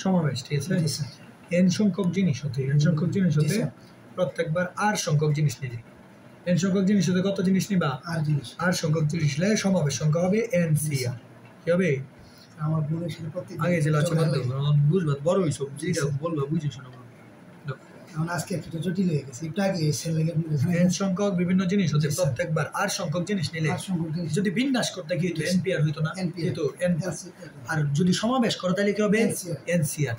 সমাবেশ, ঠিক আছে। এন সংখ্যক জিনিস হতে প্রত্যেকবার আর সংখ্যক জিনিস নিলে, এন সংখ্যক জিনিস হতে কত জিনিস নিবা? আর সংখ্যক জিনিস নিলে সমাবেশ সংখ্যা হবে এন সি আর। কি হবে? আমার বোনের সাথে প্রত্যেক আগে যে আছে বুঝবা বড় হইছো, যেটা বলবা বুঝে শোনো। আজকে একটু জটিল হয়ে গেছে, একটু আগে এন সংখ্যক বিভিন্ন জিনিস হতে প্রত্যেকবার আর সংখ্যক জিনিস নিলে যদি বিন্যাস করতে কি হতো? এনপিআর হইতো না, কিন্তু আর যদি সমাবেশ করো তাহলে কি হবে? এনসিআর।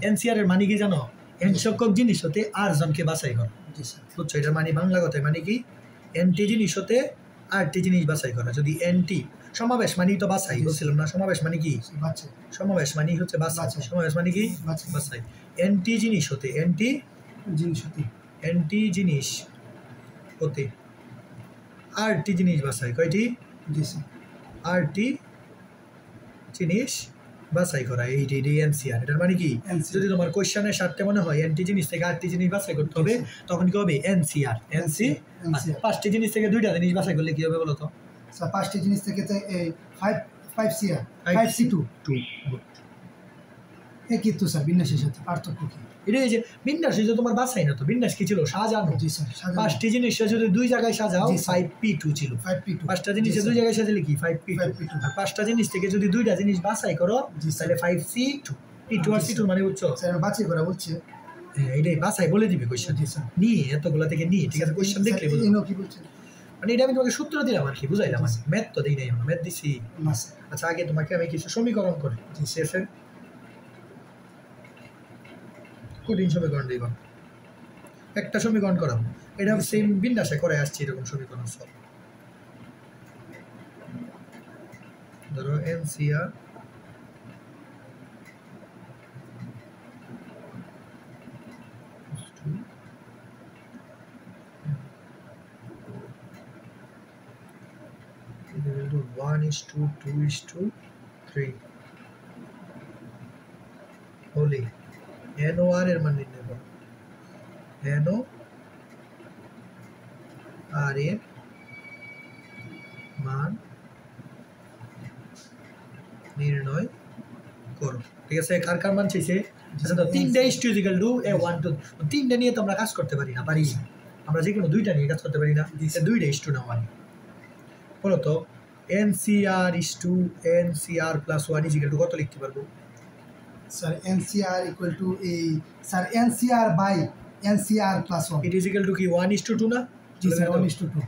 এনসিআর এর মানে কি জানো? এন সংখ্যক জিনিস হতে আর জনকে বাছাই করা। বুঝছো? এটার মানে বাংলা কথায় মানে কি? এনটি জিনিস হতে আরটি জিনিস বাছাই করা। যদি এনটি সমাবেশ মানেই তো বাছাই, বলছিলাম না? সমাবেশ মানে কি? সমাবেশ মানেই হচ্ছে বাছাই। সমাবেশ মানে কি? বাছাই। এনটি জিনিস হতে এনটি জিনিস হতে আরটি জিনিস বাছাই। কয়টি? আরটি জিনিস বাছাই করা, এইটি এনসিআর। এটার মানে কি? যদি তোমার কোশ্চেনের স্বার্থে মনে হয় এনটি জিনিস থেকে আরটি জিনিস বাছাই করতে হবে, তখন কি হবে? এনসিআর। পাঁচটি জিনিস থেকে দুইটা জিনিস বাছাই করলে কি হবে বলো তো? পাঁচটি জিনিস থেকে 5CR 5C2 একই তো স্যার। বিন্যাসের সাথে পার্থক্য কি? এটা এই যে বিন্যাস, এই যে তোমার বাছাই না তো, বিন্যাস কি ছিল? সাজানো। পাঁচটি জিনিস যদি দুই জায়গায় সাজাও 5P2 ছিল। পাঁচটা জিনিসে দুই জায়গায় সাজালে কি? 5P2। আর পাঁচটা জিনিস থেকে যদি দুইটা জিনিস বাছাই করো তাহলে 5C2। P2 আর C2 মানে বুঝছো? স্যার বাছাই করা বলছে, এটাই বাছাই বলে দিবে কোশ্চেন নিয়ে, এতগুলো থেকে নিয়ে, ঠিক আছে? কোশ্চেন দেখলে কি বলছে মানে এটা আমি তোমাকে সূত্র দিলাম আর কি, বুঝাইলাম। ম্যাথ তো দিই নাই, ম্যাথ দিছি। আচ্ছা, আগে তোমাকে আমি কিছু সমীকরণ করে শেষে কঠিন সমীকরণ দিব, একটা সমীকরণ করাবো। এটা সেম বিন্যাসে করে আসছি এরকম সমীকরণ সব। ধরো এনসিআর equal to 1:2:3 হলে NOR এর মান নির্ণয় করো। NOR এর মান নির্ণয় করো, ঠিক আছে? কার কার মান চাইছে? আচ্ছা, তো 3:2 তিনটা নিয়ে তো আমরা কাজ করতে পারি না, পারি? আমরা যে কোনো দুইটা নিয়ে কাজ করতে পারি না? 2:2 না মানে বলো তো NCR + 1 কত লিখতে পারবো? Sir NCR sir NCR + 1 it is equal to কি 1:2 না? জি স্যার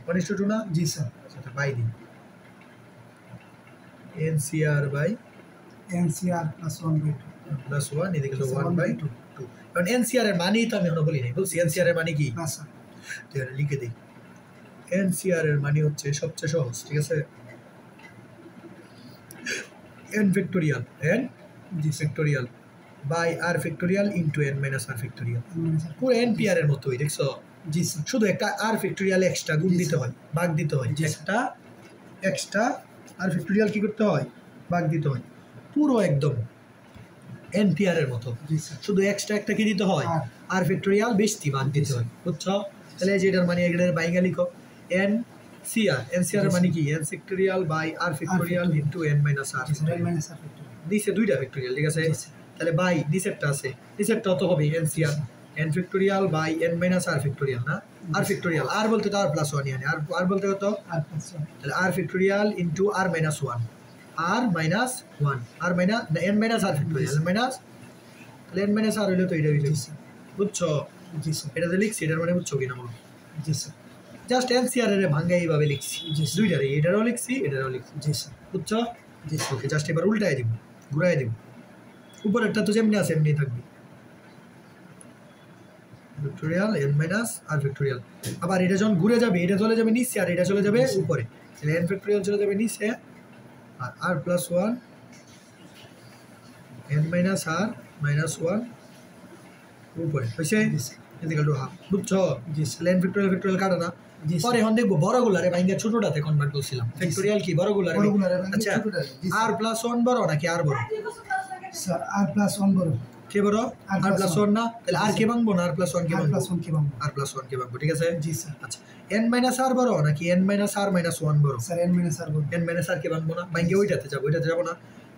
1:2 না? জি স্যার। আচ্ছা, বাই দিন NCR + 1/2 কারণ NCR এর মানেই তো আমি এখনো বলি নাই, বলছি NCR এর মানে কি? না স্যার, তো এটা লিখে দিই। NCR এর মানে হচ্ছে সবচেয়ে সহজ, ঠিক আছে? n factorial by r factorial into n - r factorial. পুরো NPR এর মতোই, দেখছো? জি স্যার। শুধু একটা r ফ্যাক্টোরিয়াল এক্সট্রা গুণ দিতে হয়, ভাগ দিতে হয়। একটা এক্সট্রা r ফ্যাক্টোরিয়াল কি করতে হয়? ভাগ দিতে হয়। পুরো একদম NPR এর মতো, শুধু এক্সট্রা একটা কি দিতে হয়? r ফ্যাক্টোরিয়াল বেশি ভাগ দিতে হয়, বুঝছো? তাহলে যেটার মানে এটার বাইঙ্গা লিখো NCR এর মানে কি? n factorial by r factorial into n - r দিছে দুইটা ফ্যাক্টোরিয়াল, ঠিক আছে? তাহলে বাই নিচেরটা আছে, নিচেরটা তো হবে NCR n factorial by n - r factorial না? r ফ্যাক্টোরিয়াল, r বলতে তো r + 1 মানে r বলতে কত? তাহলে r factorial into r - 1 r minus 1 r minus n minus r factorial minus, তাহলে n মাইনাস r হইলে তো এটা হইছে, বুঝছো? জি স্যার। এটা তো লিখছি, এটার মানে বুঝছো কিনা বলো? জি স্যার। জাস্ট NCR এর ভাঙা এইভাবে লিখছি, দুইটারই, এটারও লিখছি এটারও লিখছি। জি স্যার। বুঝছো? জি ওকে। জাস্ট এবার উল্টায় দিব, ঘুরাই দিব। উপরেরটা তো যেমনি আছে এমনি থাকবে, ফ্যাক্টোরিয়াল n - r ফ্যাক্টোরিয়াল। আবার এটা যখন ঘুরে যাবে এটা চলে যাবে নিচে আর এটা চলে যাবে উপরে, তাহলে n ফ্যাক্টোরিয়াল চলে যাবে নিচে আর r + 1 n - r - 1 উপরে হইছে ইকুয়াল টু হাফ, বুঝছো? তাহলে n ফ্যাক্টোরিয়াল কাটা না। পরে এখন দেখবো বড়গুলারে বাইঙ্গা ছোটটাতে কনভার্ট করছিলাম। ফ্যাক্টোরিয়াল কি বড়গুলারে? আচ্ছা, r + 1 বড় নাকি r বড়? স্যার r + 1 বড়। কে বড় R আর plus প্লাস one। ওয়ান না, তাহলে আর কে ভাঙবো না আর প্লাস ওয়ান কে আর ভাঙবো, প্লাস ওয়ান কে ভাঙবো? আর প্লাস ওয়ান কে ভাঙবো, ঠিক আছে। জি স্যার। আচ্ছা এন মাইনাস আর বড় নাকি এন মাইনাস আর মাইনাস ওয়ান বড়? স্যার এন মাইনাস আর বড়। এন মাইনাস আর কে ভাঙবো না, ভাঙে ওইটাতে যাবো না।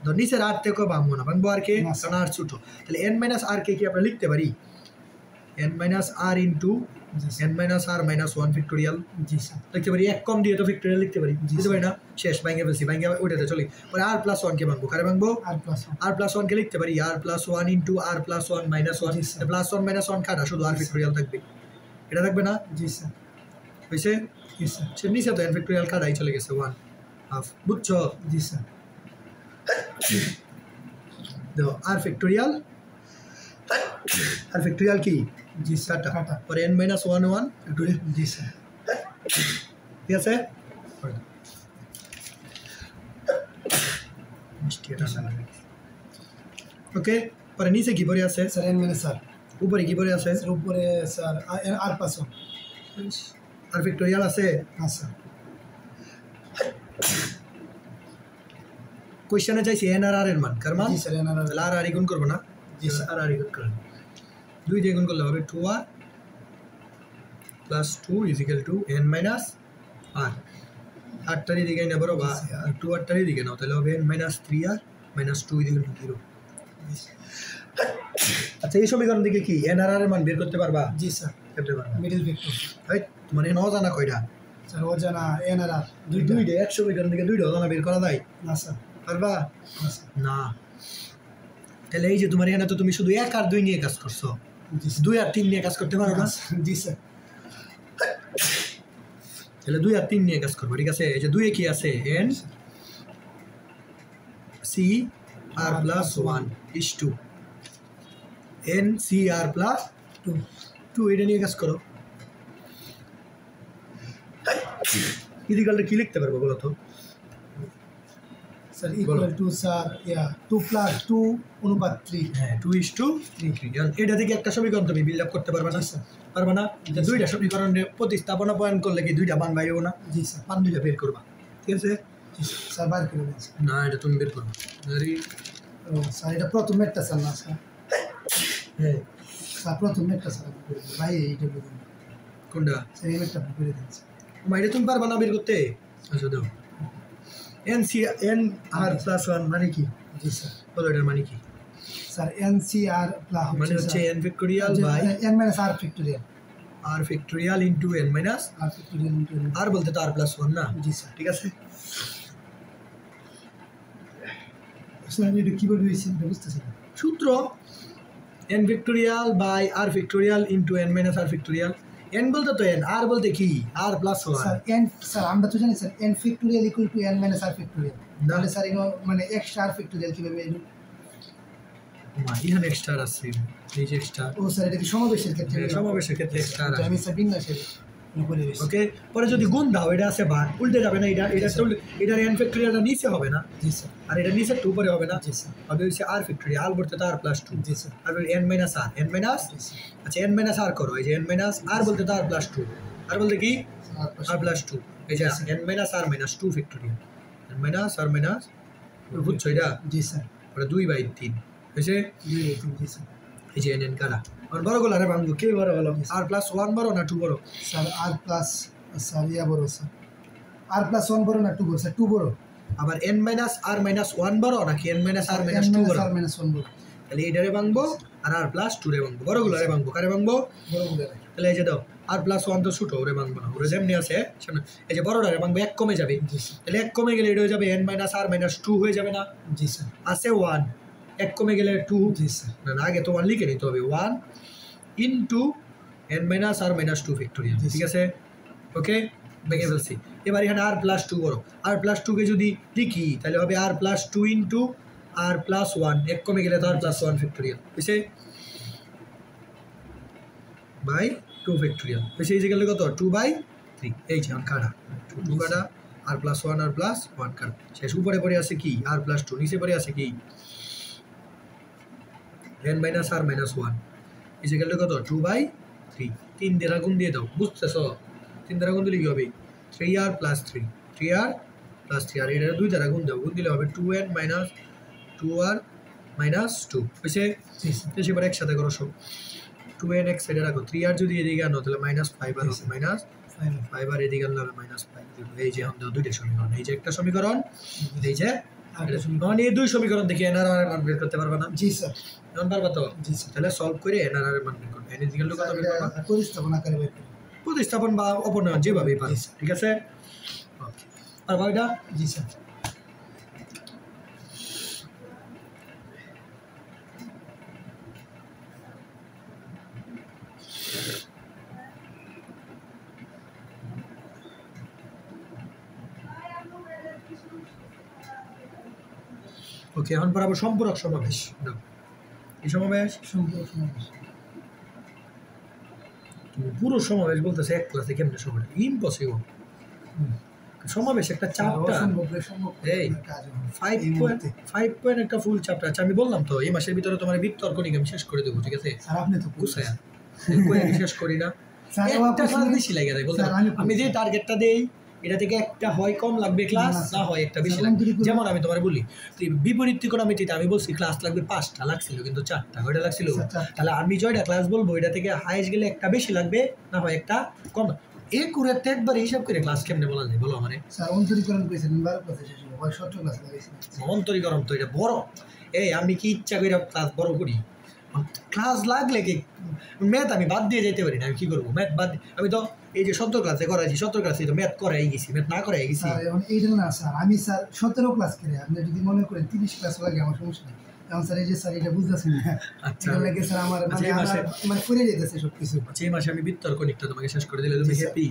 ধর নিচের আর থেকেও ভাঙবো না, ভাঙবো আর কে, না, স্যার। কারণ আর ছোট। তাহলে এন মাইনাস আর কে কি আমরা লিখতে পারি এন মাইনাস আর ইন্টু জি স্যার। এন মাইনাস আর মাইনাস ওয়ান ফ্যাক্টোরিয়াল জি স্যার। লিখতে পারি, এক কম দিয়ে তো ফ্যাক্টোরিয়াল লিখতে পারি, জি, বুঝতে পারি না, শেষ ভাঙে ফেলছি, ভাঙে ওইটাতে চলি। পরে আর প্লাস ওয়ান কে ভাঙবো, কারে ভাঙবো r plus one. R plus ওয়ানকে লিখতে পারি r plus one into r plus one minus one, জি, sir. Plus one minus one কাটা, শুধু আর ফ্যাক্টোরিয়াল থাকবে, এটা থাকবে না, জি স্যার। হয়েছে। জি স্যার। সে নিচে তো এন ফ্যাক্টোরিয়াল কাটাই চলে গেছে ওয়ান হাফ, বুঝছো? জি স্যার। দেখো আর ফ্যাক্টোরিয়াল কি জি স্যার। কাটা, কাটা। পরে n minus one one factorial, জি স্যার। ঠিক আছে। ওকে, পরে নিচে কি পরে আছে, স্যার এন মাইনাস আর। উপরে কি পরে আছে, স্যার উপরে স্যার আর প্লাস ওয়ান। আর ফ্যাক্টোরিয়াল আছে। হ্যাঁ স্যার। কোশ্চেনে চাইছি এন আর আর এর মান, কার মান, জি স্যার এন আর তাহলে আর আর গুণ করবো না, জি স্যার। আর আর গুণ করবো, 2 দিয়ে গুণ করলে হবে 2r plus 2 equal to n minus r, আটটার দিকে নেবো বা 2 8টার দিকে নাও, তাহলে হবে n minus 3r minus 2 equal to 0। আচ্ছা এই সমীকরণ থেকে কি n আর r এর মান বের করতে পারবা? জি স্যার। করতে পারবা। Middle vector. রাইট, মানে ন জানা কয়টা, স্যার অজানা এন আর আর দুইটা, এক সমীকরণ থেকে দুইটা অজানা বের করা যায়, না স্যার। পারবা না স্যার। না। তাহলে এই যে তোমার এখানে তো তুমি শুধু 1 আর 2 নিয়ে কাজ করছো, জি স্যার। 2 আর 3 নিয়ে কাজ করতে পারো না, জি স্যার। তাহলে 2 আর 3 নিয়ে কাজ করবো, ঠিক আছে। এই যে 2 এ কি আছে n c r plus 1 is to n c r plus 2 এটা নিয়ে কাজ করো। ইদিকালটা কি লিখতে পারবো বলো তো? Sir equal to sir 2 plus 2 অনুপাত 3। হ্যাঁ 2 ইস টু 3। এটা থেকে একটা সমীকরণ তুমি বিল্ড আপ করতে পারবে না, জি স্যার। পারবে না। দুইটা সমীকরণে প্রতিস্থাপনা পয়েন্ট করলে কি দুইটা মান বাইরেও না, জি স্যার। মান দুইটা বের করবা, ঠিক আছে। জি স্যার বার করে দিন স্যার। না এটা তুমি বের করবা, ও স্যার এটা প্রথম মেটটা স্যার না স্যার। হ্যাঁ স্যার প্রথম মেটটা স্যার আপনি করে দিন ভাই, এইটা বলুন কোনটা, স্যার এই মেটটা আপনি করে দিন স্যার। মাইরে তুমি পারবা না বের করতে। আচ্ছা দাও n c n r plus one মানে কি, জি স্যার। বলো এটার মানে কি? Sir n c r plus মানে হচ্ছে n factorial by n minus r factorial. R factorial into n minus r factorial into n. R বলতে তো আর প্লাস ওয়ান না, জি স্যার। ঠিক আছে। স্যার এটা কীভাবে হয়েছে এটা বুঝতেছি না। সূত্র n factorial by r factorial into n minus r factorial. N বলতে তো এন, আর বলতে কি r plus one. Sir n sir আমরা তো জানি sir n factorial equal to n minus r factorial. তাহলে স্যার এগুলো মানে এক্সট্রা আর ফ্যাক্টোরিয়াল কীভাবে এলো? এখানে এক্সট্রা আছে, এই যে এক্সট্রা, ও স্যার এটা কি সমাবেশের ক্ষেত্রে? সমাবেশের ক্ষেত্রে এক্সট্রা আছে। আমি স্যার বিন্যাসের উপরে রয়েছে। ওকে, পরে যদি গুণ দাও এটা আছে ভাগ, উল্টে যাবে না, এটা এন ফ্যাক্টোরিয়ালটা নিচে হবে না, জি স্যার। আর এটা নিচে টু উপরে হবে না, জি স্যার। হবে হচ্ছে আর ফ্যাক্টোরিয়াল, আর বলতে তো আর প্লাস 2, জি স্যার। আর এন মাইনাস আর, এন মাইনাস, জি স্যার। আচ্ছা এন মাইনাস আর করো, এই যে এন মাইনাস আর বলতে তো আর প্লাস 2, আর বলতে কি আর প্লাস 2, এই যে এন মাইনাস আর মাইনাস 2 ফ্যাক্টোরিয়াল, এন মাইনাস আর মাইনাস, বুঝছো এটা? জি স্যার। পরে 2/3 হয়েছে, জি স্যার। এই যে এন কারা আর বড় গোলারে ভাঙবো, কে বড় হলো আর প্লাস 1 বড় না 2 বড়? স্যার আর প্লাস স্যার বড় স্যার, আর প্লাস 1 বড় না 2 বড়? স্যার 2 বড়। আবার এন মাইনাস আর মাইনাস 1 বড় নাকি এন মাইনাস আর মাইনাস 2 বড়? আর মাইনাস 1 বড়। তাহলে এইটারে ভাঙবো আর প্লাস 2 রে ভাঙবো, বড় গুলারে ভাঙবো, কারে ভাঙবো? বড় বড়। তাহলে এই যে দাও আর প্লাস 1 তো ছোট, ওরে ভাঙবো না, ওরে যেমনি আছে সামনে, এই যে বড়টারে ভাঙবো, 1 কমে যাবে, জি স্যার। তাহলে 1 কমে গেলে এটা হয়ে যাবে এন মাইনাস আর মাইনাস 2 হয়ে যাবে না? জি স্যার। আছে 1, 1 কমে গেলে 2, জি স্যার। না আগে তো 1 লিখে নিতে হবে, 1 ইন্টু এন মাইনাস আর মাইনাস 2 ফ্যাক্টোরিয়াল, ঠিক আছে। ওকে, ভেঙে ফেলছি। এবার এখানে আর প্লাস 2 বড়, আর প্লাস 2 কে যদি লিখি তাহলে হবে আর প্লাস 2 ইন্টু আর প্লাস 1, 1 কমে গেলে তো আর প্লাস 1 ফ্যাক্টোরিয়াল হয়েছে বাই 2 ফ্যাক্টোরিয়াল হয়েছে, এই যে গেলে কত 2/3, এই যে কাটা 2 কাটা আর প্লাস 1 আর প্লাস 1 কাটা, শেষ উপরে পড়ে আছে কি আর প্লাস 2, নিচে পড়ে আছে কি এন মাইনাস আর মাইনাস 1, এই যে গেলে কত 2/3, 3 দ্বারা গুণ দিয়ে দাও, বুঝতেছো? 3 দ্বারা গুণ দিলে কি হবে 3r প্লাস 3, 3r প্লাস 3, আর এটা 2 দ্বারা গুণ দাও, গুণ দিলে হবে 2n মাইনাস 2r -2 হয়েছে। জি স্যার বেশি এবার একসাথে করো সব 2n x সাইডে রাখো 3 আর যদি এদিকে আনো তাহলে -5 আর হবে -5 আর এদিকে আনলে হবে -5। এই যে আমাদের দুইটা সমীকরণ, এই যে একটা সমীকরণ, এই যে মানে এই দুই সমীকরণ দেখি এন আর এর মান বের করতে পারবে না? জি স্যার এখন পারবা তো? জি স্যার তাহলে সলভ করে এন আর এর মান বের করবে। n ইকুয়াল টু কত বের করবা? প্রতিস্থাপন আকারে বের করি। প্রতিস্থাপন বা অপনয়ন যেভাবেই পারো, ঠিক আছে? ওকে, পারবা এটা? জি স্যার ওকে, এখন পড়াবো সম্পূরক সমাবেশ। নাও, এই সমাবেশ সম্পূরক সমাবেশ। তুমি পুরো সমাবেশ বলতেছে এক ক্লাসে কেমনে সমাবেশ? ইম্পসিবল। সমাবেশ একটা চ্যাপ্টার, এই 5 পয়েন্ট একটা ফুল চ্যাপ্টার। আচ্ছা আমি বললাম তো এই মাসের ভিতরে তোমার বিতর্ক নিয়ে আমি শেষ করে দেবো, ঠিক আছে? স্যার আপনি তো গুছায়া আমি শেষ করি না, একটা ক্লাস বেশি লাগে যায় বলতে। আমি যে টার্গেটটা দেই এটা থেকে একটা হয় কম লাগবে ক্লাস, না হয় একটা বেশি লাগবে। যেমন আমি তোমার বলি বিপরীত ত্রিকোণমিতিতে আমি বলছি ক্লাস লাগবে 5টা, লাগছিল কিন্তু 4টা, কয়টা লাগছিল? তাহলে আমি জয়টা ক্লাস বলবো এটা থেকে হাইস্ট গেলে একটা বেশি লাগবে, না হয় একটা কম। একুরেট একবার হিসাব করে ক্লাস কেমনে বলা যায় বলো আমারে? স্যার অন্তরীকরণ করেছেন 12 ক্লাসে শেষ হবে, হয় 17 ক্লাসে লাগাইছেন। অন্তরীকরণ তো এটা বড়। এই আমি কি ইচ্ছা করে ক্লাস বড় করি? ক্লাস লাগলে কি ম্যাথ আমি বাদ দিয়ে যেতে পারি না? আমি কি করবো? ম্যাথ বাদ আমি তো এই যে 17 ক্লাসে করাইছি, 17 ক্লাসে তো ম্যাথ করাই গেছি, ম্যাথ না করাই গেছি। স্যার এখন এইটা না স্যার, আমি স্যার 17 ক্লাস করে আপনি যদি মনে করেন 30 ক্লাস লাগে আমার সমস্যা নেই। এখন স্যার এই যে স্যার এটা বুঝতেছেন না, আচ্ছা এটা লাগে স্যার আমার মানে পড়ে যেতেছে সব কিছু। আচ্ছা এই মাসে আমি বিতর্ক নিকটা তোমাকে শেষ করে দিলে তুমি হ্যাপি?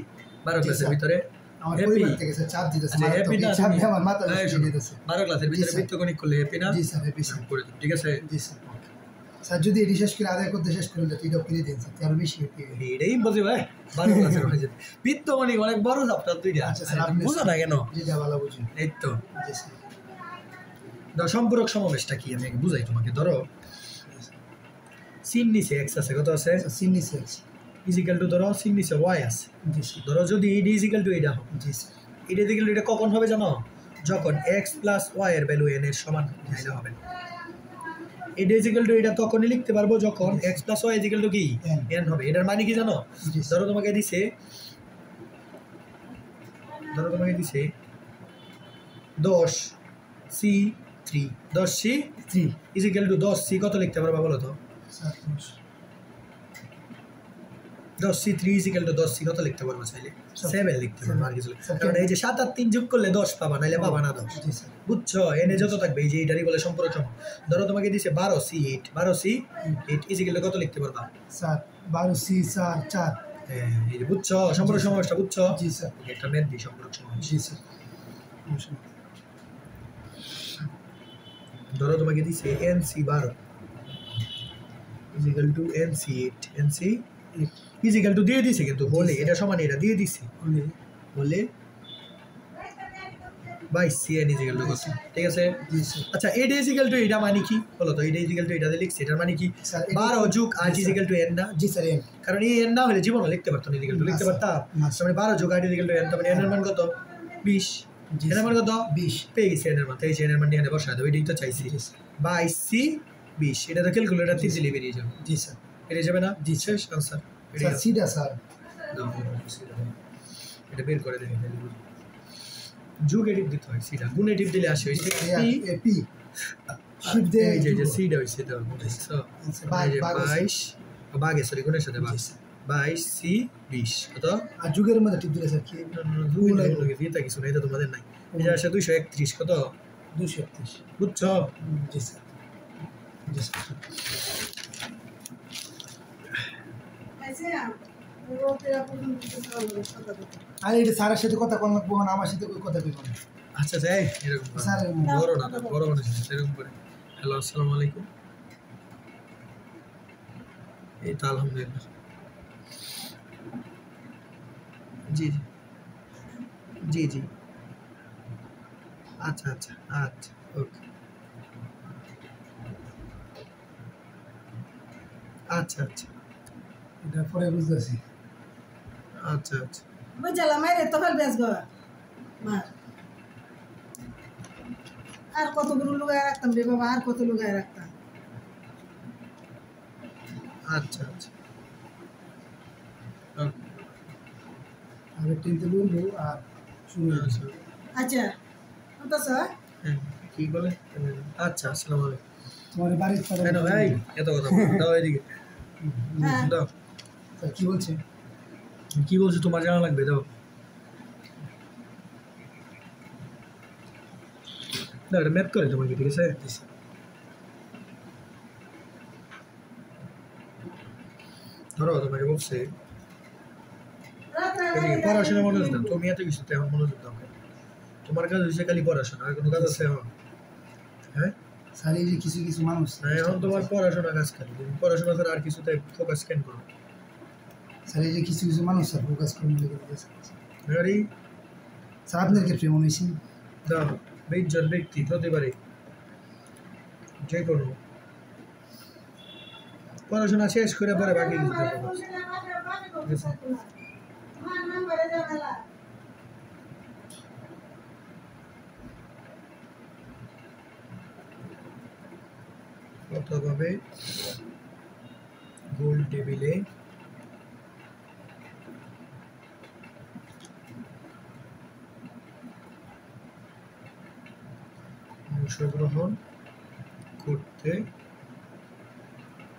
12 ক্লাসের ভিতরে আমার হ্যাপি? পরিবার থেকে স্যার চাপ দিতেছে, আচ্ছা হ্যাপি না? চাপ দিয়ে আমার মাথা নষ্ট দিতেছে। 12 ক্লাসের ভিতরে বিতর্ক নিক করলে হ্যাপি না? জি স্যার হ্যাপি স্যার, করে দিন, ঠিক আছে? জি স্যার। স্যার যদি এটি শেষ করে আদায় করতে শেষ করে দিতে এটাও কিনে দিন স্যার, আরো বেশি হ্যাপি। এটাই ইম্পসিবল। 12 ক্লাসের হয়ে যেতে বিত্তমণি অনেক বড় চ্যাপ্টার দুইটা। আচ্ছা স্যার আপনি বুঝো না কেন? জি যা ভালো বুঝুন। এই তো জি স্যার সম্পূরক সমাবেশটা কি আমি আগে বুঝাই তোমাকে। ধরো সিন নিচে এক্স আছে, কত আছে? সিন নিচে এক্স ইজিক্যাল টু, ধরো সিন নিচে ওয়াই আছে। জি স্যার ধরো যদি ইডি ইজিক্যাল টু এটা হবে, জি স্যার ইডি ইজিক্যাল টু এটা কখন হবে জানো? যখন এক্স প্লাস ওয়াই এর ভ্যালু এন এর সমান তাইলে হবে। ইডি ইজিক্যাল টু এটা তখনই লিখতে পারবো যখন x plus y equal to কি এন হবে। এটার মানে কি জানো? ধরো তোমাকে দিছে 10 C 3, 10 C 3 equal to 10 C কত লিখতে পারবা বলো তো? 10 সি 3 ইজিক্যাল টু 10 সি কত লিখতে পারবা? চাইলে 7 লিখতে পারবা, আর কিছু কারণ এই যে 7 আর 3 যোগ করলে 10 পাবা, নাইলে পাবা না 10। বুঝছো? এনে যত থাকবে এই যে এটারই বলে সম্পূরক সম। ধরো তোমাকে দিছে 12 সি 8, 12 সি 8 ইজিক্যাল টু কত লিখতে পারবা? Sir 12 C 4 4। এই যে বুঝছো সম্পূরক সমাবেশটা? বুঝছো? জি স্যার একটা ম্যাথ দি সম্পূরক সমাবেশ। জি স্যার। ধরো তোমাকে দিছে n C 12 equal to n C 8, n C equal to দিয়ে দিছে কিন্তু বলে এটা সমান এটা দিয়ে দিছে বলে 22 সি এন ইজিক্যাল টু কত, ঠিক আছে? জি স্যার আচ্ছা এটা ইজিক্যাল টু এটা মানে কি বলো তো? এটা ইজিক্যাল টু এটা দিয়ে লিখছি, এটার মানে কি? 12 যোগ 8 ইজিক্যাল টু এন না? জি স্যার এন। কারণ এই এন না হলে জীবনে লিখতে পারতো না, ইজিক্যাল টু লিখতে পারতাম? মানে 12 যোগ 8 ইজিক্যাল টু এন, তার মানে এন এর মান কত? 20। এন এর মান কত? 20 পেয়ে গেছি এন এর মান। তাই এন এর মান এখানে বসায় দাও, এটাই তো চাইছি। 22 সি 20, এটা তো ক্যালকুলেটর দিয়ে দিলে বেরিয়ে যাবে। জি স্যার বেরিয়ে যাবে না? জি শেষ আনসার। স্যার সিডা স্যার এটা বের করে দেবে। যোগ এডিট দিতে হয়, সিডা গুণ এডিট দিলে আসে হইছে পি শিফট দে। এই যে সিডা হইছে দাও বুঝছো? এই যে 22 বাগে সরি গুণের সাথে বাগ 22 সি 20 কত? আর যুগের মধ্যে টিপ দিলে স্যার কি ভুল লাগে এটা কিছু না, এটা তোমাদের নাই। এটা আসে 231 কত? 231 বুঝছো? জি স্যার জি স্যার। আর এটা স্যারের সাথে কথা কোন লাগবো না, আমার সাথে কই কথা কইব না। আচ্ছা যাই এরকম স্যার বড় না বড় মানুষ এরকম করে। হ্যালো আসসালামু আলাইকুম। এই তো আলহামদুলিল্লাহ। জি জি জি জি আচ্ছা আচ্ছা আচ্ছা ওকে আচ্ছা আচ্ছা এটা পরে বুঝতেছি। আচ্ছা আচ্ছা বুঝলাম আরে তো ফেল বেশ গো মা আর কতগুলো লুগায় রাখতাম রে বাবা, আর কত লুগায় রাখতাম। আচ্ছা আচ্ছা আমি টিনতে বলবো আর শুরু আচ্ছা আচ্ছা অন্তত হ্যাঁ কি বলে আচ্ছা আসসালামু আলাইকুম তোমার বাড়ির ছাড়া কেন ভাই এত কথা বলো? দাও এদিকে হ্যাঁ দাও স্যার কি বলছে কি বলছো তোমার জানা লাগবে দাও দাও এটা ম্যাপ করে তোমাকে ঠিক আছে ধরো তোমাকে বলছে এদিকে পড়াশোনা মনোযোগ দাও তুমি এত কিছুতে এখন মনোযোগ দাও তোমার কাজ হচ্ছে খালি পড়াশোনা আর কোনো কাজ আছে এখন হ্যাঁ স্যার এই যে কিছু কিছু মানুষ না এখন তোমার পড়াশোনা কাজ খালি তুমি পড়াশোনা ছাড়া আর কিছুতে ফোকাস কেন করো স্যার এই যে কিছু কিছু মানুষ স্যার ফোকাস করে মিলে গেছে আরে স্যার আপনার ক্ষেত্রে মনে হয়েছে দাও 20 জন ব্যক্তি প্রতিবারে যে কোনো পড়াশোনা শেষ করে পরে বাকি কিছু দেখো কতভাবে গোল টেবিলে অংশগ্রহণ করতে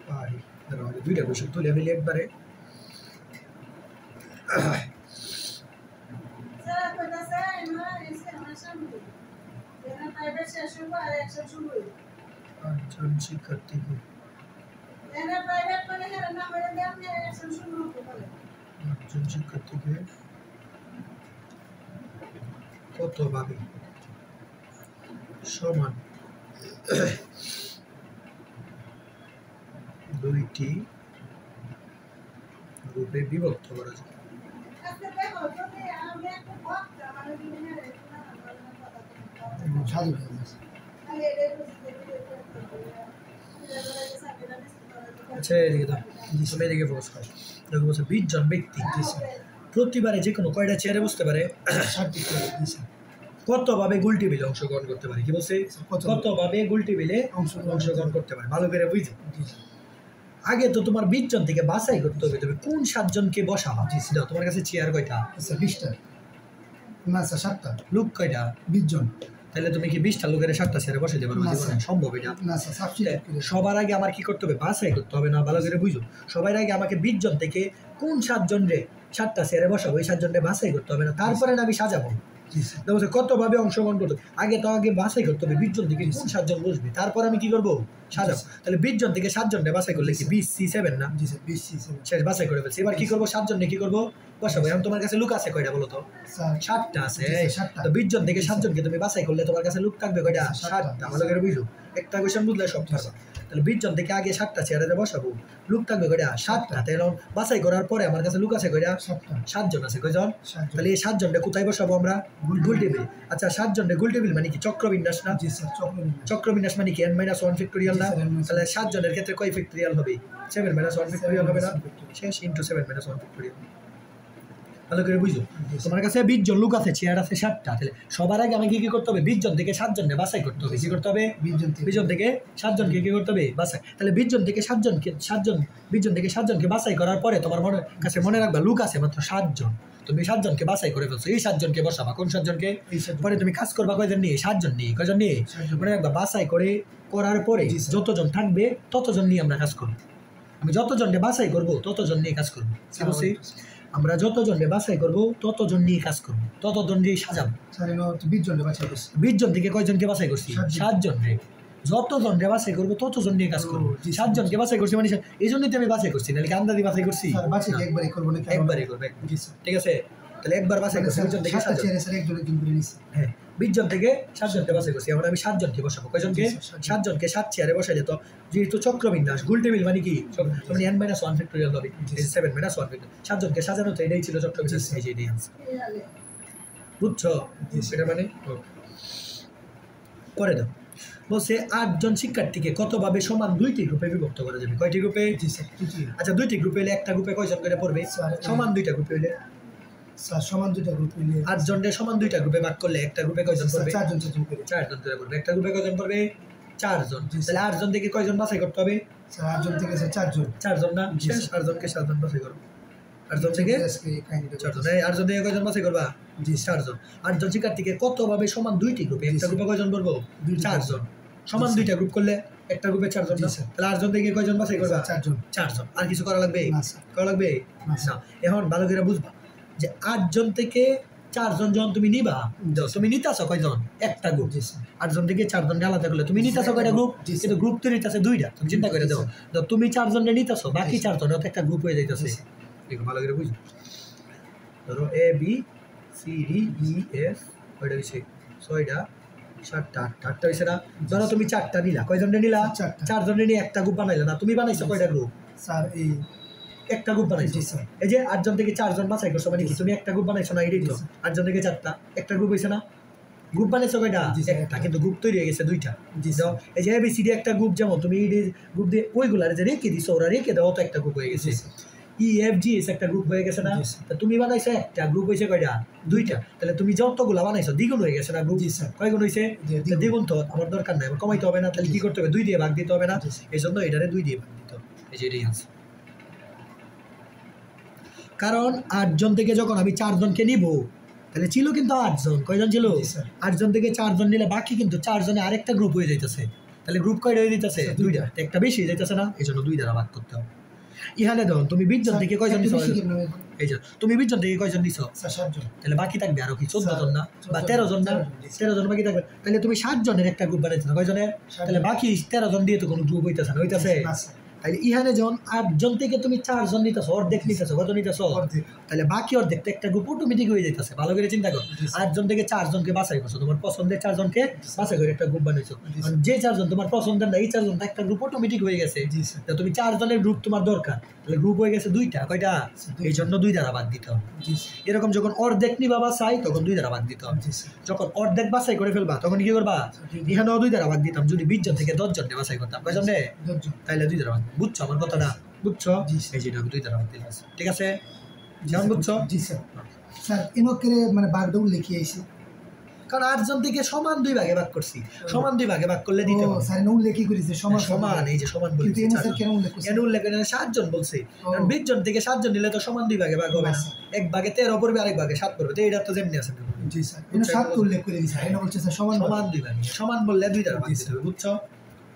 পারি দুইটা কোশ্চেন তুলে ফেলি একবারে আটজন শিক্ষার্থীকে আটজন শিক্ষার্থীকে কতভাবে সমান দুইটি গ্রুপে বিভক্ত করা যায় সাধু হয়ে গেছে আচ্ছা এদিকে দাও তুমি এদিকে ফোকাস করো দেখো বলছে 20 জন ব্যক্তি প্রতিবারে যে কোনো কয়টা চেয়ারে বসতে পারে 60টি করে দিয়েছে কতভাবে গোল টেবিলে অংশগ্রহণ করতে পারে কি বলছে কতভাবে গোল টেবিলে অংশগ্রহণ করতে পারে ভালো করে বুঝো আগে তো তোমার 20 জন থেকে বাছাই করতে হবে তুমি কোন 7 জনকে বসাবা দাও তোমার কাছে চেয়ার কয়টা স্যার 20টা না স্যার 7টা লোক কয়টা 20 জন তাহলে তুমি কি 20টা লোকের 7টা চেয়ারে বসাতে পারবে না, জীবনে স্যার। সম্ভব এটা না স্যার সাবস্টিটিউট করে সবার আগে আমার কি করতে হবে বাছাই করতে হবে না ভালো করে বুঝো সবার আগে আমাকে 20 জন থেকে কোন 7 জন রে 7টা চেয়ারে বসাবো এই 7 জনরে বাছাই করতে হবে না তারপরে না আমি সাজাবো জি স্যার বলছে কতভাবে অংশগ্রহণ করতে হবে আগে তো আগে বাছাই করতে হবে 20 জন থেকে কোন 7 জন বসবে তারপর আমি কি করবো সাজাবো তাহলে 20 জন থেকে 7 জনরে বাছাই করলে কি 20 C7 না জি স্যার 20 সি শেষ বাছাই করে ফেলছি এবার কি করবো 7 জনরে কি করবো বসাবো এখন তোমার কাছে লোক আছে কয়টা বলো তো স্যার 7টা আছে জি স্যার, 7টা। তো 20 জন থেকে 7 জনকে তুমি বাছাই করলে তোমার কাছে লোক থাকবে কয়টা জি স্যার, 7টা। 7টা ভালো করে বুঝো একটা কোয়েশ্চেন বুঝলে সব পারবা তাহলে 20 জন থেকে আগে 7টা চেয়ারে বসাবো লোক থাকবে কয়টা 7টা তাহলে বাছাই করার পরে আমার কাছে লোক আছে কয়টা 7টা 7 জন আছে কয়জন 7 জন তাহলে এই 7 জনরে কোথায় বসাবো আমরা গোল টেবিল আচ্ছা 7 জনরে গোল টেবিল মানে কি চক্রবিন্যাস না জি স্যার চক্রবিন্যাস চক্রবিন্যাস মানে কি n - 1 ফ্যাক্টোরিয়াল না জি স্যার, n - 1 তাহলে 7 জনের ক্ষেত্রে কয় ফ্যাক্টোরিয়াল হবে 7 - 1 ফ্যাক্টোরিয়াল হবে না শেষ ইনটু 7 - 1 ফ্যাক্টোরিয়াল ভালো করে বুঝো তোমার কাছে 20 জন লোক আছে চেয়ার আছে 7টা তাহলে সবার আগে আমাকে কি করতে হবে 20 জন থেকে 7 জনকে বাছাই করতে হবে কি করতে হবে 20 জন 20 জন থেকে 7 জনকে কি করতে হবে বাছাই তাহলে 20 জন থেকে 7 জনকে 7 জন 20 জন থেকে 7 জনকে বাছাই করার পরে তোমার কাছে মনে রাখবা লোক আছে মাত্র 7 জন তুমি 7 জনকে বাছাই করে ফেলছো এই 7 জনকে বসাবা কোন 7 জনকে এই 7 পরে তুমি কাজ করবা কয়জন নিয়ে 7 জন নিয়ে কয়জন নিয়ে 7 জন। মনে রাখবা বাছাই করে করার পরে জি, স্যার। যতজন থাকবে ততজন নিয়ে আমরা কাজ করব আমি যতজনকে বাছাই করব ততজন নিয়ে কাজ করব কি বলছি আমরা যতজনকে বাছাই করব ততজন নিয়ে কাজ করব ততজন দিয়ে সাজাবো স্যার এনো 20 জন বাছাই করছে 20 জন থেকে কয়জনকে বাছাই করছি 7 জন। 7 জন রে যতজন রে বাছাই করবো ততজন নিয়ে কাজ করবো ও, জি, 7 জনকে বাছাই করছি মানে এই জন্যই তো আমি বাছাই করছি নাহলে কি আন্দাজি বাছাই করছি স্যার বাছাই না, একবারই করব না একবারই করবে জি স্যার ঠিক আছে তাহলে একবার বাছাই করছি 20 জন থেকে 7 7টা জন চেয়ারে স্যার একজন একজন করে নিছে হ্যাঁ 20 জন থেকে 7 জনকে বাছাই করছি এখন আমি 7 জনকে বসাবো কয়জনকে জি, স্যার, 7 জনকে 7 চেয়ারে বসাইলে তো যেহেতু চক্রবিন্যাস গোল টেবিল মানে কি মানে n - 1 ফ্যাক্টোরিয়াল হবে জি, 7 - 1 ফ্যাক্টোরিয়াল 7 জনকে সাজানো তো এটাই ছিল চক্রবিন্যাস এই যে এটাই আনসার বুঝছো সেটা মানে করে দাও বলছে 8 জন শিক্ষার্থীকে কতভাবে সমান 2টি গ্রুপে বিভক্ত করা যাবে কয়টি গ্রুপে জি স্যার জি আচ্ছা 2টি গ্রুপে হলে একটা গ্রুপে কয়জন করে পড়বে স্যার, সমান 2টা গ্রুপে হলে স্যার সমান দুটো গ্রুপ মিলে 8 জনের সমান 2টা গ্রুপে ভাগ করলে একটা গ্রুপে কয়জন পড়বে 4 জন করে 4 জন করে পড়বে একটা গ্রুপে কয়জন পড়বে 4 জন জি, তাহলে 8 জন থেকে কয়জন বাছাই করতে হবে স্যার 8 জন থেকে স্যার 4 জন। 4 জন না? জি, শেষ স্যার। 8 জনকে 7 জন বাছাই করো। 8 জন থেকে আজকে কাহিনীটা 4 জন। এই 8 জন থেকে কয়জন বাছাই করবা? জি, 4 জন। 8 জন শিক্ষার্থীকে কতভাবে সমান 2টি গ্রুপে, একটা গ্রুপে কয়জন পড়বো? 4 জন। সমান 2টা গ্রুপ করলে একটা গ্রুপে 4 জন জি, না? স্যার। তাহলে 8 জন থেকে কয়জন বাছাই করবা? 4 জন। 4 জন। আর কিছু করা লাগবে? না, স্যার। করা লাগবে না, না। এখন ভালো করে বুঝবা যে 8 জন থেকে 4 জন যখন তুমি নিবা, তুমি নিতেছো কয়জন? একটা গ্রুপ। জি, স্যার। 8 জন থেকে 4 জনকে আলাদা করলে তুমি নিতেছো কয়টা গ্রুপ? জি, স্যার। কিন্তু গ্রুপ তো নিতেছে 2টা। তুমি চিন্তা করে জি, দাও। স্যার। তো তুমি 4 জনকে নিতেছো, বাকি জি, স্যার। 4 জন তো একটা গ্রুপ হয়ে যাইতেছে। জি, স্যার। দেখো ভালো করে বুঝো। ধরো A B C D E F কয়টা হইছে? 6টা 7টা 8টা হইছে না? ধরো তুমি 4টা নিলা, কয়জনকে নিলা? চারটা। 4 জনের নিয়ে একটা গ্রুপ বানাইলা না? তুমি বানাইছো কয়টা গ্রুপ? স্যার এই একটা গ্রুপ বানাইছো। জি, স্যার। এই যে 8 জন থেকে 4 জন বাছাই করছো মানে কি? তুমি একটা গ্রুপ বানাইছো না? এটাই তো। জি, স্যার। 8 জন থেকে 4টা একটা গ্রুপ হইছে না? গ্রুপ বানাইছো কয়টা? জি, স্যার, একটা। একটা। কিন্তু গ্রুপ তৈরি হয়ে গেছে 2টা। জি, দাও, এই যে এবিসিডি একটা গ্রুপ, যেমন তুমি এই গ্রুপ দিয়ে ওইগুলার যে রেখে দিছো, ওরা রেখে দাও, তো একটা গ্রুপ হয়ে গেছে। জি, sir. E F G S একটা গ্রুপ হয়ে গেছে না? জি, স্যার। তা তুমি বানাইছো একটা গ্রুপ, হয়েছে কয়টা? 2টা। তাহলে তুমি যতগুলা বানাইছো দ্বিগুণ হয়ে গেছে না গ্রুপ? জি, স্যার। কয় গুণ হয়েছে? জি, দ্বিগুণ। দ্বিগুণ। তো আমার দরকার নাই, আমার কমাইতে হবে না। তাহলে কি করতে হবে? 2 দিয়ে ভাগ দিতে হবে না? জি, স্যার। এই জন্য এটারে 2 দিয়ে ভাগ দিতে হবে। এই যে এটাই আছে। কারণ 8 জন থেকে যখন আমি 4 জনকে নিব, তাহলে ছিল কিন্তু 8 জন। কয়জন ছিল? জি, স্যার। 8 জন থেকে 4 জন নিলে বাকি কিন্তু 4 জনে আরেকটা গ্রুপ হয়ে যাইতেছে। তাহলে গ্রুপ কয়টা হয়ে যাইতেছে? স্যার, 2টা। একটা বেশি হয়ে যাইতেছে না? এই জন্য 2 দ্বারা ভাগ করতে হবে। ইহানে ধরুন তুমি 20 জন থেকে কয়জন নিছো? এই যে তুমি 20 জন থেকে কয়জন নিছো? স্যার 7 জন। তাহলে বাকি থাকবে আরো কি 14 জন না? বা 14 13 জন না? 13 13 জন। জন বাকি থাকবে। তাহলে তুমি 7 জনের একটা গ্রুপ বানাইছো না? কয়জনের? 7 তাহলে জন। বাকি 13 জন দিয়ে তো কোনো গ্রুপ হইতেছে না? হইতেছে? না, স্যার। তাহলে ইহানে যখন 8 জন থেকে তুমি 4 জন নিতেছো, অর্ধেক নিতেছো, কত নিতেছো? অর্ধেক। তাহলে বাকি অর্ধেক তো একটা গ্রুপ অটোমেটিক হয়ে যাইতেছে। ভালো করে চিন্তা করো। জি, স্যার। 8 জন থেকে 4 জনকে বাছাই করছো, তোমার পছন্দের 4 জনকে বাছাই করে একটা গ্রুপ বানাইছো। জি, আর যে 4 জন তোমার পছন্দের না, এই 4 জন একটা গ্রুপ অটোমেটিক হয়ে গেছে। জি, স্যার। তা তুমি 4 জনের গ্রুপ তোমার দরকার, তাহলে গ্রুপ হয়ে গেছে 2টা। কয়টা? দুইটা। এই জন্য 2 দ্বারা ভাগ দিতে হবে। জি, স্যার। এরকম যখন অর্ধেক নিবা বাছাই, তখন 2 দ্বারা ভাগ দিতে হবে। জি, স্যার। যখন অর্ধেক বাছাই করে ফেলবা, তখন কি করবা? এখানেও 2 দ্বারা ভাগ দিতাম। যদি 20 জন থেকে 10 জনকে বাছাই করতাম, কয়জন রে? 10 জন। তাইলে 2 দ্বারা ভাগ। বুঝছো আমার কথাটা? বুঝছো? জি, এই যে 2 দ্বারা ভাগ দিলাম। ঠিক আছে? যেমন বুঝছো? জি, স্যার। স্যার এনকের মানে বাগটা উল্লেখই আইছে। কারণ 8 জন থেকে সমান 2 ভাগে ভাগ করছি। সমান 2 ভাগে ভাগ করলে দিতে ও হবে। স্যার এনে উল্লেখই করেছে সমান সমান, এই যে সমান কিন্তু বলছি। এনে স্যার কেন উল্লেখ করছে? এর উল্লেখ করে 7 জন বলছে। কারণ 20 জন থেকে 7 জন নিলে তো সমান 2 ভাগে ভাগ হবে না। আচ্ছা। এক ভাগে 13 পড়বে, আরেক ভাগে 7 পড়বে। তো এটা তো যেমনি আছে। জি, স্যার। এনে 7 তো উল্লেখ করে দিছে। এনে বলছে স্যার সমান সমান 2 ভাগে। সমান বললে 2 দ্বারা ভাগ জি, দিতে হবে। বুঝছো?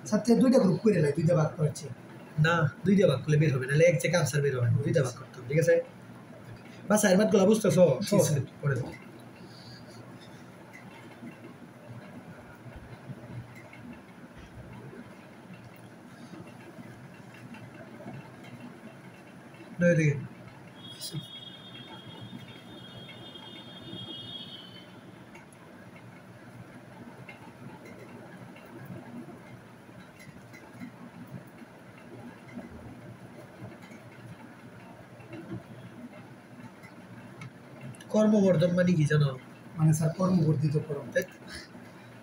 স্যার তে দুইটা গ্রুপ করে লাই, দুইটা ভাগ করেছে। না, 2 দিয়ে ভাগ করলে বের হবে, নাহলে এক যে আনসার বের হবে না। 2 দিয়ে ভাগ করতে হবে। ঠিক আছে? বাস আইমাতগুলো বুঝতেছো? জি, স্যার। করে দাও। এদিকে কর্মবর্ধন মানে কি জানো? মানে স্যার কর্মবর্ধিত করণ।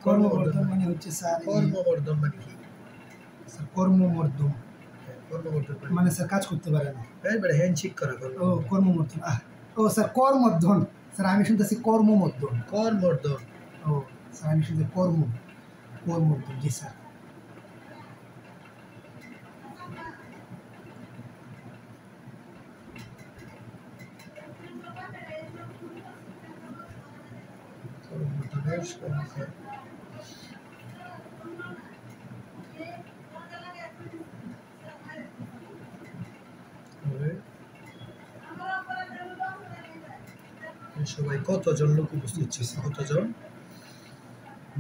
কর্মবর্ধন মানে হচ্ছে স্যার কর্মবর্ধন মানে কি? স্যার কর্মমর্দন কর্মবর্ধন মানে স্যার কাজ করতে পারে না। মানে হ্যান্ডশেক করা। ও কর্মমর্দন। ও স্যার কর্মর্ধন। স্যার আমি শুনতেছি কর্মমর্দন। কর্মবর্ধন। ও স্যার আমি শুনতে কর্মর্দন। জি স্যার। কর্মবর্ধনের সংখ্যা। সবাই কতজন লোক উপস্থিত ছিল? কতজন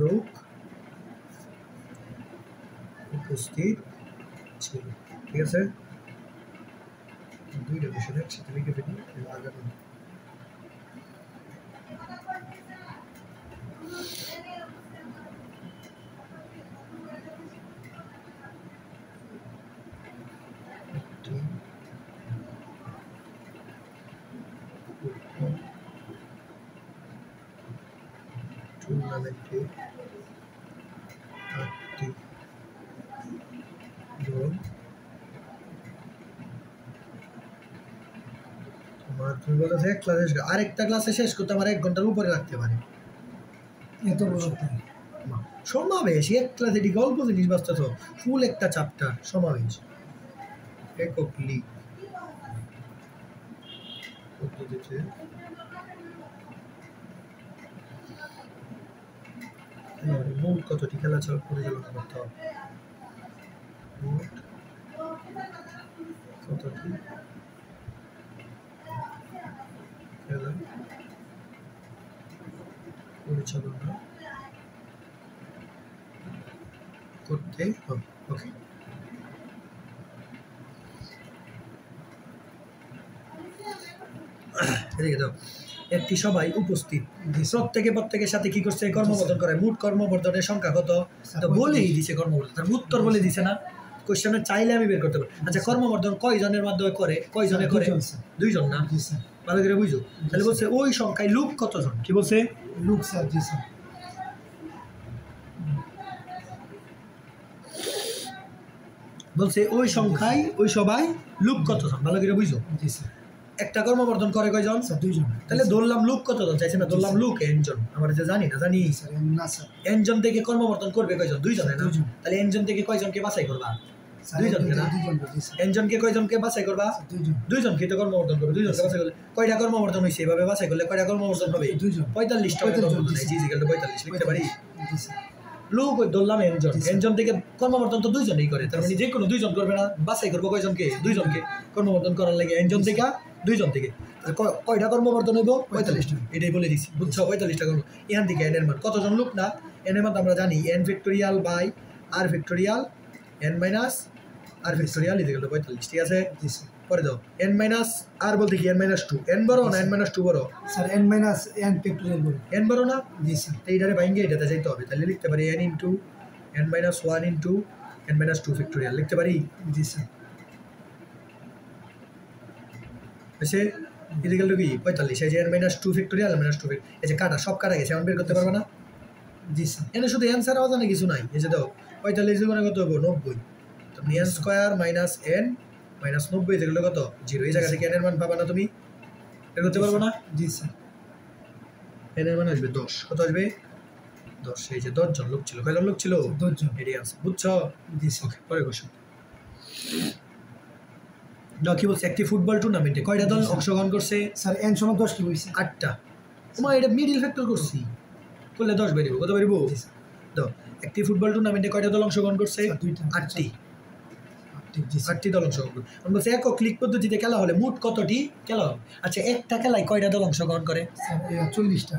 লোক উপস্থিত ছিল? ঠিক আছে? 2টা বিষয় একসাথে লিখে ফেলি। আগামী টুর্নামেন্টে 8টি দল তোমার তুমি বলতেছো এক ক্লাসে শেষ, আরেকটা ক্লাসে শেষ করতে আমার 1 ঘন্টার উপরে লাগতে পারে। এত বড় সমাবেশ এক ক্লাসে এটি গল্প জিনিস বাঁচতেছ, ফুল একটা চ্যাপ্টার সমাবেশ। একক লিগ পদ্ধতিতে মোট কতটি খেলা পরিচালনা করতে হবে মোট কতটি খেলা পরিচালনা করতে হবে ওকে এদিকে দাও একটি সভায় উপস্থিত প্রত্যেকের সাথে কি করছে কর্মবর্ধন করে মোট কর্মবর্ধনের সংখ্যা কত তো বলেই দিছে কর্মবর্ধন তার উত্তর বলে দিছে না কোশ্চেনে চাইলে আমি বের করতে পারি আচ্ছা কর্মবর্ধন কয়জনের মাধ্যমে করে কয়জনে করে দুইজন না ভালো করে বুঝো তাহলে বলছে ওই সংখ্যায় লোক কতজন কি বলছে লুক স্যার জি স্যার বলছে ওই সংখ্যায় ওই সবাই লোক কতজন ভালো করে বুঝো জি স্যার একটা কর্মবর্ধন করে কয়জন স্যার দুইজন তাহলে ধরলাম লোক কতজন চাইছে না ধরলাম লোক এনজন আমরা যে জানি স্যার না স্যার এনজন থেকে কর্মবর্ধন করবে কয়জন দুইজনে না দুইজন। তাহলে এনজন থেকে কয়জনকে বাছাই করবা স্যার দুইজনকে না দুইজন জি স্যার এনজনকে কয়জনকে বাছাই করবা দুইজন দুইজনকে তো কর্মবর্ধন করবে দুইজনকে বাছাই করলে কয়টা কর্মবর্ধন হয়েছে এভাবে বাছাই করলে কয়টা কর্মবর্ধন হবে দুইজন 45টা কর্মবর্ধন হয়েছে ইজিক্যাল টু 45 লিখতে পারি জি স্যার লোক ওই ধরলাম এনজন এনজন থেকে কর্মবর্ধন তো দুইজনেই করে তার মানে যে কোনো দুইজন করবে না বাছাই করবো কয়জনকে দুইজনকে কর্মবর্ধন করার লাগে এনজন থেকে দুইজন থেকে কয়টা কর্মবর্ধন হইব 45টা এটাই বলে দিচ্ছি বুঝছো 45টা কর্ম এখান থেকে এনের মান কতজন লোক না এনের মান আমরা জানি n factorial by r factorial n minus r factorial equal to 45 ঠিক আছে জি স্যার পরে দাও এন মাইনাস আর বলতে কি এন মাইনাস 2 এন বড় না এন মাইনাস 2 বড় sir n minus n factorial বলে এন বড় না জি স্যার তো এইটারে বাইঙ্গে এটাতে যাইতে হবে তাহলে লিখতে পারি n into n minus 1 into n minus 2 factorial লিখতে পারি জি স্যার এসে ইকুয়াল টু কি 45 এই যে n মাইনাস 2 ফ্যাক্টোরিয়াল মাইনাস 2 এই যে কাটা সব কাটা গেছে এখন বের করতে পারবে না জি স্যার এনে শুধু অ্যানসার অজানা কিছু নাই এই যে দাও 45 গুণে কত হবে 90 তুমি n square minus n minus 90 যেগুলো কত 0 এই জায়গা থেকে n এর মান পাবা না তুমি বের করতে পারবে না জি স্যার n এর মান আসবে 10 কত আসবে 10 এই যে 10 জন লোক ছিল কয়জন লোক ছিল 10 জন এটাই আনসার বুঝছো জি স্যার ওকে পরে কোশ্চেন দাও কি বলছে একটি ফুটবল টুর্নামেন্টে কয়টা দল অংশগ্রহণ করছে স্যার n সমান 10 কি হইছে 8টা তোমার এটা মিডল ফ্যাক্টর করছি করলে 10 বেরিব কত বেরিব জি স্যার দাও একটি ফুটবল টুর্নামেন্টে কয়টা দল অংশগ্রহণ করছে স্যার, দুইটা। 8টি জি স্যার 8টি দল অংশগ্রহণ করে আমরা বলছি একক ক্লিক পদ্ধতিতে খেলা হলে মোট কতটি খেলা হবে আচ্ছা একটা খেলায় কয়টা দল অংশগ্রহণ করে স্যার 40টা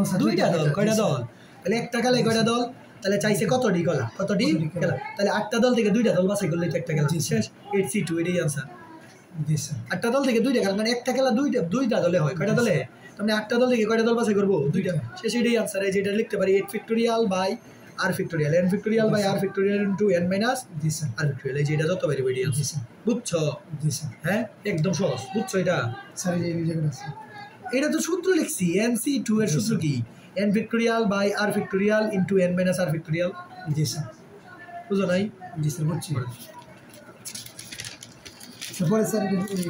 স্যার দুইটা দল কয়টা দল তাহলে একটা খেলায় কয়টা দল তাহলে চাইছে কতটি খেলা কতটি কতটি খেলা? খেলা তাহলে 8টা দল থেকে দুইটা দল বাছাই করলে তো একটা খেলা জি, শেষ 8C2 এটাই আনসার জি স্যার 8টা দল থেকে দুইটা খেলা মানে একটা খেলা দুইটা দলে হয় কয়টা দলে তাহলে 8টা দল থেকে কয়টা দল বাছাই করবো দুইটা শেষ এটাই আনসার এই যেটা লিখতে পারি 8 factorial by r factorial n factorial by r factorial into n minus জি স্যার আর ফ্যাক্টোরিয়াল এই যে এটা যত বাইরে বেরিয়ে জি আনসার স্যার বুঝছো জি স্যার হ্যাঁ একদম সহজ বুঝছো এটা স্যার এই যে আছে এটা তো সূত্র লিখছি nc2 এর সূত্র কি n factorial by r factorial into n minus r factorial জি স্যার বুঝো নাই জি স্যার বুঝছি পরে স্যার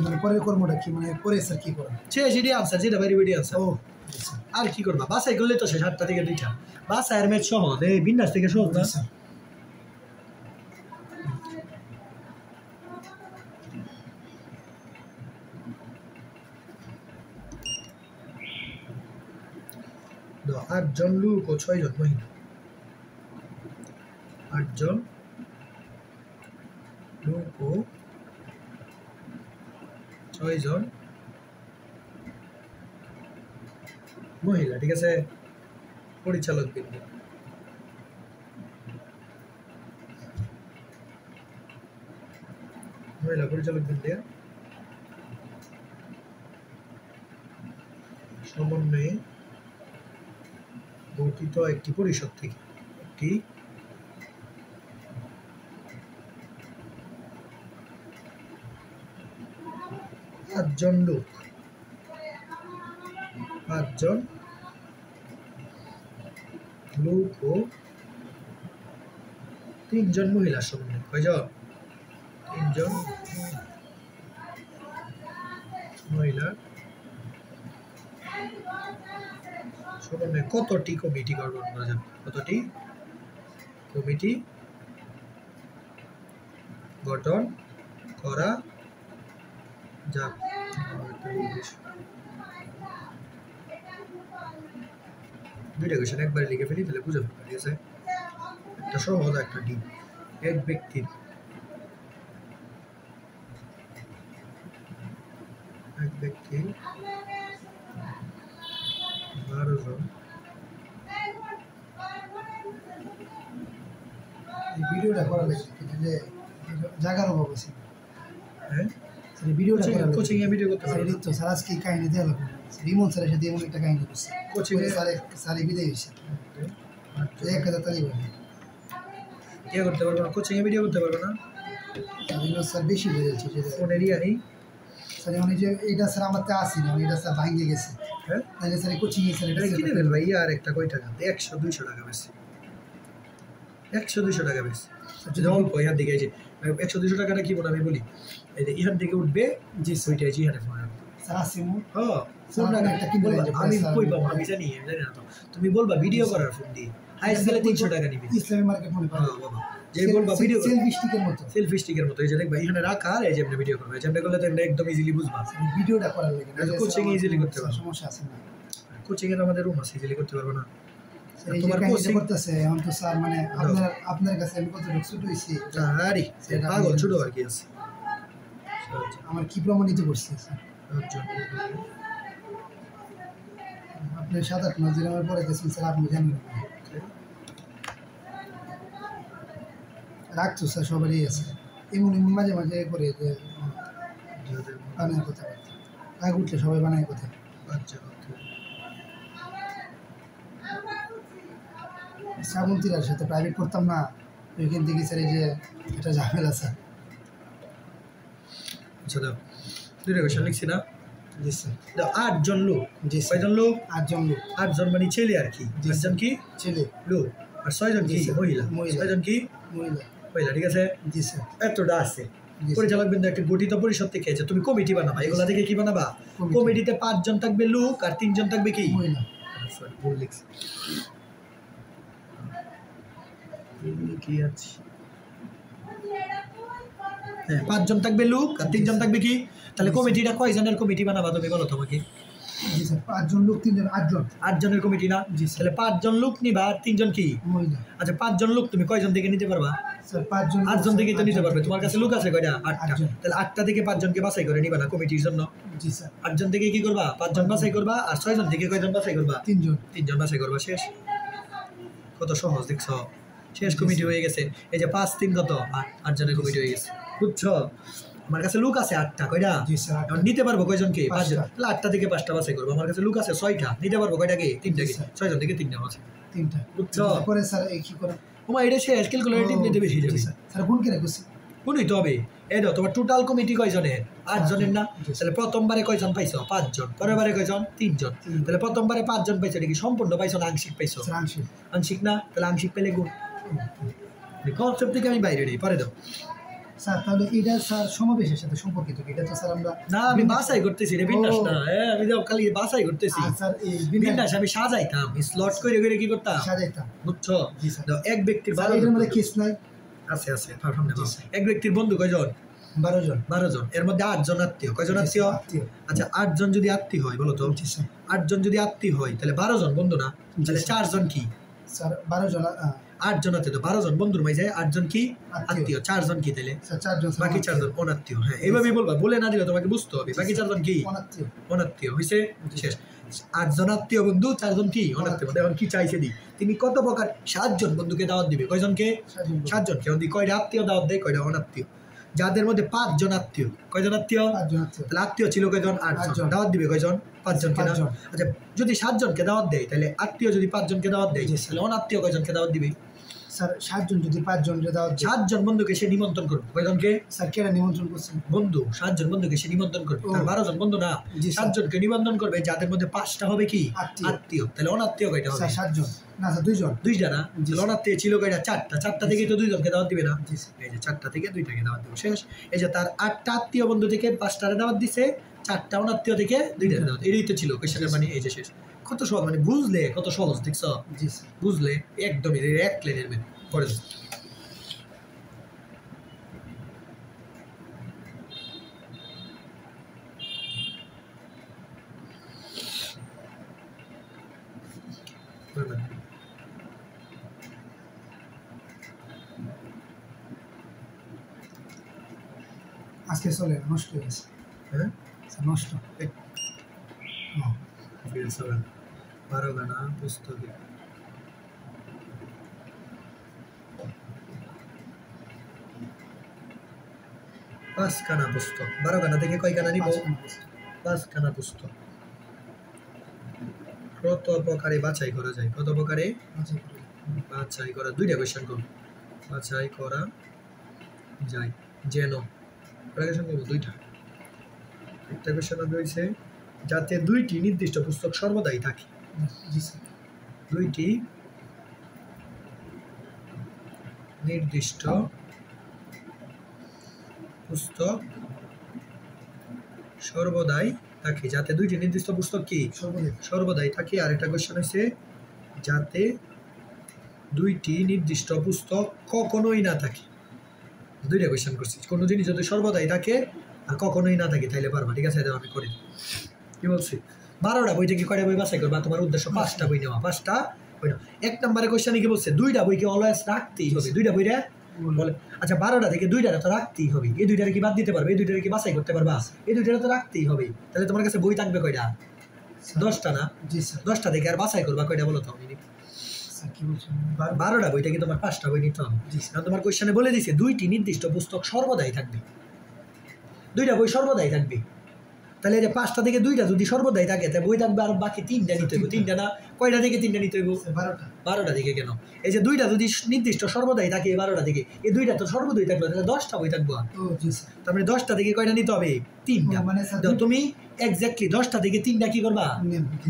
মানে পরের কর্মটা কি মানে পরে স্যার কি করা শেষ এটাই আনসার যেটা বাইরে বেরিয়ে আনসার ও জি স্যার আর কি করবা বাসায় করলে তো শেষ 8টা থেকে 2টা বাসায়ের ম্যাচ সহজ এই বিন্যাস থেকে সহজ না জি স্যার দাও 8 জন লোক ও 6 জন মহিলা 8 জন লোক ও 6 জন মহিলা ঠিক আছে পরিচালক বিন্দু মহিলা পরিচালক বিন্দু সমন্বয়ে গঠিত একটি পরিষদ থেকে একটি পাঁচজন লোক 5 জন লোক ও 3 জন মহিলার সমন্বয় কয়জন 3 জন মহিলার সমন্বয়ে কতটি কমিটি গঠন করা যাবে কতটি কমিটি গঠন করা যাক। দুইটা কোয়েশ্চেন একবারে লিখে ফেলি তাহলে বুঝে ফেলবে, ঠিক আছে? একটা সহজ একটা ডিপ। এক ব্যক্তির এক ব্যক্তি 12 জন এই ভিডিওটা করা লাগছে কিন্তু যে জায়গার অভাব আছে। হ্যাঁ স্যার এই ভিডিওটা করা লাগছে। কোচিং এ ভিডিও করতে স্যার পারবে এই তো স্যার আজকে কাহিনী দেওয়া লাগবে। রিমন স্যারের সাথে এমন একটা কাহিনী করছে কোচিং এ স্যার বিদায় হয়েছে 1000 তালি বলে কি করতে পারবে না, কোচিং এ ভিডিও করতে পারবে না, স্যার বেশি হয়ে যাচ্ছে সেটা ফোনের ইয়া নেই। স্যার মানে যে এটা স্যার আমার তে আসি না এটা স্যার ভাঙিয়ে গেছে। হ্যাঁ তাহলে স্যার কোচিংয়ে স্যার এটা এটা কিনে ফেলবে ইয়ার একটা কয় টাকা 100-200 টাকা বেশি, 100-200 টাকা বেশি যদি অল্প ইহার দিকে এই যে 100-200 টাকাটা কি বলে আমি বলি, এই যে ইহার দিকে উঠবে জি ওইটাই যে ইহারে ফোন স্যার আসি মু হ্যাঁ ফোন স্যার, একটা কিনতে বলবা, লাগে, আমি স্যার, কই পাবো আমি জানি না তো, তুমি বলবা ভিডিও করার ফোন দিয়ে হাইস্ট গেলে 300 টাকা নিবি। ইসলামী মার্কেট মনে করেন হ্যাঁ বাবা যে বলবা ভিডিও সেলফি স্টিকের মতো সেলফি স্টিকের মতো এই যে দেখবা এখানে রাখা আর এই যে আপনি ভিডিও করবে, যেমন করলে তো একদম ইজিলি বুঝবা। ভিডিওটা করার লাগে এটা তো coaching এ easily করতে পারবে। সমস্যা আছে না কোচিং এর আমাদের রুম আছে, ইজিলি করতে পারবে না। এই যে তোমার কাহিনীটা coaching করতেছে এখন তো স্যার মানে আপনার কাছে আমি কত ছোট হইছি আরে সেটা পাগল আমি- ছোট আর কি আছে। আমার কি প্রমাণিত করছে স্যার আচ্ছা আপনি 7-8 মাস ধরে আমার পরে গেছেন স্যার আপনি জানেন না। রাখতো স্যার সবারই আছে এমন মাঝে মাঝে করে যে বানায় কথাবার্তা রাগ উঠলে সবাই বানায় কথা আচ্ছা শ্রাবন্তীরার সাথে প্রাইভেট করতাম না ওইখান থেকে স্যার এই যে এটা ঝামেলা স্যার আচ্ছা দাও দুটো কোশ্চেন লিখছি না, জি স্যার দাও 8 জন লোক, জি স্যার কয়জন লোক? 8 জন লোক 8 জন মানে ছেলে আর কি, জি, 8 জন কি ছেলে লোক আর 6 জন কি জি, স্যার। মহিলা, মহিলা। 6 জন কি মহিলা মহিলা, ঠিক আছে? জি স্যার এতটা আছে। জি, স্যার। পরিচালক বিন্দু একটা গঠিত পরিষদ থেকে আছে, তুমি কমিটি বানাবা, এগুলা থেকে কি বানাবা? কমিটি। কমিটিতে 5 জন থাকবে লোক আর 3 জন থাকবে কি মহিলা সরি ভুল লিখছি কি আছে, হ্যাঁ 5 জন থাকবে লোক আর 3 জন থাকবে কি, তাহলে কমিটিটা কয়জনের কমিটি বানাবা তুমি বলো তোমাকে? জি স্যার 5 জন লোক 3 জন 8 জন 8 জনের কমিটি না, জি, স্যার। তাহলে 5 জন লোক নিবা আর 3 জন কি? মহিলা আচ্ছা 5 জন লোক তুমি কয়জন থেকে নিতে পারবা? স্যার 5 জন 8 জন থেকে তো নিতে পারবে, তোমার কাছে লোক আছে কয়টা? 8টা, 8 জন। তাহলে 8টা থেকে 5 জনকে বাছাই করে নিবা না কমিটির জন্য? জি স্যার 8 জন থেকে কি করবা? 5 জন বাছাই করবা আর 6 জন থেকে কয়জন বাছাই করবা? 3 জন 3 জন বাছাই করবা, শেষ। কত সহজ দেখছো, শেষ কমিটি হয়ে গেছে। এই যে 5-3 কত 8 জনের কমিটি হয়ে গেছে, বুঝছো? আমার কাছে লোক আছে 8টা, কয়টা? জি স্যার 8 এখন নিতে পারবো কয়জনকে? 5 জন, 5টা। তাহলে 8টা থেকে 5টা বাছাই করবো। আমার কাছে লোক আছে 6টা, নিতে পারবো কয়টা কি? 3টা কি? জি, স্যার। 6 জন থেকে 3টা আছে, 3টা বুঝছো? পরে স্যার এই কি করে ওমা এটা শেষ, ক্যালকুলেটর টিপতে বেশি যাবে। স্যার স্যার কোন কেন করছি শুনুই তো হবে। এই দাও তোমার টোটাল কমিটি কয়জনের? 8 জনের না? জি, স্যার। তাহলে প্রথমবারে কয়জন পাইছো? 5 জন। পরেরবারে কয়জন? 3 জন। তিন। তাহলে প্রথমবারে 5 জন পাইছো, এটা কি সম্পূর্ণ পাইছো না আংশিক পাইছো? স্যার আংশিক আংশিক না, তাহলে আংশিক পেলে গুণ। কনসেপ্ট থেকে আমি বাইরে নেই, পরে দাও। স্যার তাহলে এটা স্যার সমাবেশের সাথে সম্পর্কিত কি? এটা তো স্যার আমরা না আমি বাছাই করতেছি, এটা বিন্যাস না। হ্যাঁ আমি যাও খালি বাছাই করতেছি। আর স্যার এই বিন্যাস আমি সাজাইতাম, স্লট করে করে কি করতাম, সাজাইতাম বুঝছো? জি, স্যার। দাও, এক ব্যক্তির স্যার 12 এটার জন মধ্যে কেস নাই আছে আছে সামনে দাও। জি, স্যার। এক ব্যক্তির বন্ধু কয়জন? 12 জন 12 জন, এর মধ্যে 8 জন আত্মীয়। কয়জন জি, স্যার, আত্মীয়? আত্মীয়। আচ্ছা 8 জন যদি আত্মীয় হয় বলো তো, জি স্যার 8 জন যদি আত্মীয় হয় তাহলে 12 জন বন্ধু না, তাহলে স্যার। 4 জন কি? স্যার 12 জন 8 জন আত্মীয়, তো 12 জন বন্ধুর মাঝে 8 জন কি আত্মীয়, 4 জন কি তাহলে? স্যার 4 জন বাকি 4 জন অনাত্মীয়। হ্যাঁ এইভাবেই বলবা, বলে না দিলে তোমাকে বুঝতে হবে। বাকি 4 জন কি? অনাত্মীয় অনাত্মীয়। হইছে শেষ। 8 জন আত্মীয় বন্ধু, 4 জন কি অনাত্মীয়। এখন কি চাইছে দি, তিনি কত প্রকার 7 জন বন্ধুকে দাওয়াত দিবে, কয়জনকে? 7 জনকে। এখন কয়টা আত্মীয় দাওয়াত দেয়, কয়টা অনাত্মীয়। যাদের মধ্যে 5 জন আত্মীয়, কয়জন আত্মীয়? 5 জন আত্মীয় তাহলে আত্মীয় ছিল কয়জন? 8 8 জন। জন। দাওয়াত দিবে কয়জন? 5 জনকে না? 5 জন। আচ্ছা যদি 7 জনকে দাওয়াত দেয় তাহলে আত্মীয় যদি 5 জনকে দাওয়াত দেয় জি, তাহলে অনাত্মীয় কয়জনকে দাওয়াত দিবে? স্যার 7 জন যদি 5 জন দাওয়াত দেয় 7 জন বন্ধুকে সে নিমন্ত্রণ করবে, কয়জনকে? স্যার কেরা নিমন্ত্রণ করছেন বন্ধু 7 জন বন্ধুকে সে নিমন্ত্রণ করবে, ও। তার 12 জন বন্ধু না, জি, 7 স্যার। জনকে নিমন্ত্রণ করবে, যাদের মধ্যে 5টা হবে কি আত্মীয়। আত্মীয়। তাহলে অনাত্মীয় কয়টা হবে? স্যার 7 জন না স্যার 2 জন 2টা না? জি, তাহলে স্যার। অনাত্মীয় ছিল কয়টা? 4টা। 4টা থেকে তো 2 জনকে দাওয়াত দিবে না? জি, স্যার। এই যে 4টা থেকে 2টাকে দাওয়াত দিবে, শেষ। এই যে তার 8টা আত্মীয় বন্ধু থেকে 5টারে দাওয়াত দিছে, 4টা অনাত্মীয় থেকে 2টারে দাওয়াত। এটাই তো ছিল কোশ্চেনের মানে। এই যে শেষ। কত সহজ, মানে বুঝলে কত সহজ দেখছো? জি স্যার বুঝলে একদমই এক লাইনের করে দাও। আজকে চলে না, নষ্ট হয়ে গেছে হ্যাঁ স্যার, নষ্ট। ফেল চলে না 12 গানা পুস্তকে পাঁচখানা পুস্তক 12 গানা থেকে কয় গানা নিব? পাঁচখানা পুস্তক। কত প্রকারে বাছাই করা যায়? কত প্রকারে বাছাই করা? দুইটা কোয়েশ্চেন করব। বাছাই করা যায় যেন কোয়েশ্চেন করব দুইটা। একটা কোয়েশ্চেন রয়েছে যাতে দুইটি নির্দিষ্ট পুস্তক সর্বদাই থাকে। জি স্যার। দুইটি নির্দিষ্ট পুস্তক সর্বদাই থাকে, যাতে দুইটি নির্দিষ্ট পুস্তক কি সর্বদাই থাকে। আর একটা কোয়েশ্চেন হয়েছে যাতে দুইটি নির্দিষ্ট পুস্তক কখনোই না থাকে। দুইটা কোয়েশ্চেন করছি, কোনো জিনিস যদি সর্বদাই থাকে আর কখনোই না থাকে তাইলে পারবা। ঠিক আছে, এটা আমি করি। কি বলছি? 12টা বই থেকে কয়টা বই বাছাই করবা? তোমার উদ্দেশ্য 5টা বই নেওয়া। 5টা বই নেওয়া। 1 নম্বরের কোয়েশ্চেনে কি বলছে? দুইটা বইকে অলওয়েজ রাখতেই হবে। দুইটা বইটা বলে আচ্ছা 12টা থেকে দুইটা তো রাখতেই হবে। এই দুইটারে কি বাদ দিতে পারবে? এই দুইটারে কি বাছাই করতে পারবা? এই দুইটারে তো রাখতেই হবে। তাহলে তোমার কাছে বই থাকবে কয়টা? 10টা না? জি স্যার। 10টা থেকে আর বাছাই করবা কয়টা বলো তো? স্যার কি বলছেন? 12টা বইটা কি তোমার 5টা বই নিতে হবে? কারণ তোমার কোয়েশ্চেনে বলে দিছে দুইটি নির্দিষ্ট পুস্তক সর্বদাই থাকবে। দুইটা বই সর্বদাই থাকবে। তাহলে এই যে 5টা থেকে দুইটা যদি সর্বদাই থাকে তাহলে বই থাকবে আর বাকি 3টা নিতে হবে। 3টা না? কয়টা থেকে 3টা নিতে হবে? 12টা। 12টা থেকে কেন? এই যে দুইটা যদি নির্দিষ্ট সর্বদাই থাকে 12টা থেকে, এই দুইটা তো সর্বদাই থাকলো, তাহলে 10টা বই থাকবো। ও জি স্যার। তার মানে 10টা থেকে কয়টা নিতে হবে? 3টা। মানে স্যার তো তুমি এক্স্যাক্টলি 10টা থেকে 3টা কি করবা?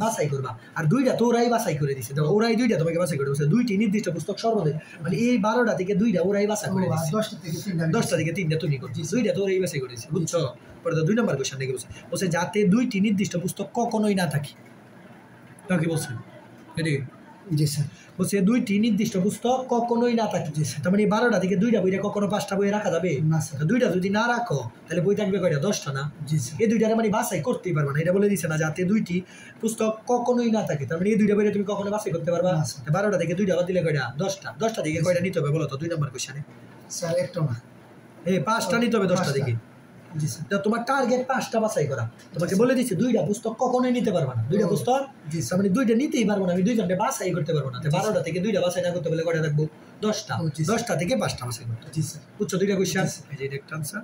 বাছাই করবা। আর দুইটা তো ওরাই বাছাই করে দিছে। দেখো ওরাই দুইটা তোমাকে বাছাই করে দিছে। দুইটি নির্দিষ্ট পুস্তক সর্বদাই, মানে এই 12টা থেকে দুইটা ওরাই বাছাই করে দিছে। 10টা থেকে 3টা। 10টা থেকে 3টা তুমি করছিস, দুইটা তো ওরাই বাছাই করেছে। বুঝছো? পরে তো 2 নম্বর কোশ্চেন দেখে বলছে বলছে যাতে দুইটি নির্দিষ্ট পুস্তক কখনোই না থাকে। তো কি বলছে? এদিকে জি স্যার। বলছে দুইটি নির্দিষ্ট পুস্তক কখনোই না থাকে। তার মানে 12টা থেকে দুইটা বইটা কখনো 5টা বই রাখা যাবে না স্যার। তো দুইটা যদি না রাখো তাহলে বই থাকবে কয়টা? 10টা না? জি স্যার। এই দুইটারে মানে বাছাই করতেই পারবা না। এটা বলে দিছে না যাতে দুইটি পুস্তক কখনোই না থাকে। তার মানে এই দুইটা বইটা তুমি কখনো বাছাই করতে পারবা না না। স্যার। 12টা থেকে দুইটা বাদ দিলে কয়টা? 10টা। 10টা থেকে কয়টা নিতে হবে বলো তো 2 নম্বর কোশ্চেনে? স্যার একটা না। এই 5টা নিতে হবে 10টা থেকে। জি স্যার। তো তোমার টার্গেট 5টা বাছাই করা। তোমাকে বলে দিচ্ছে দুইটা পুস্তক কখনোই নিতে পারবা না। দুইটা পুস্তক জি তার মানে দুইটা নিতেই পারবো না। আমি দুইজনকে বাছাই করতে পারবো না। 12টা থেকে দুইটা বাছাই না করতে বলে কয়টা রাখবো? 10টা। জি স্যার। 10টা থেকে 5টা বাছাই করতে। জি স্যার। বুঝছো? দুইটা কোশ্চেন। এই যে এটা একটা আনসার।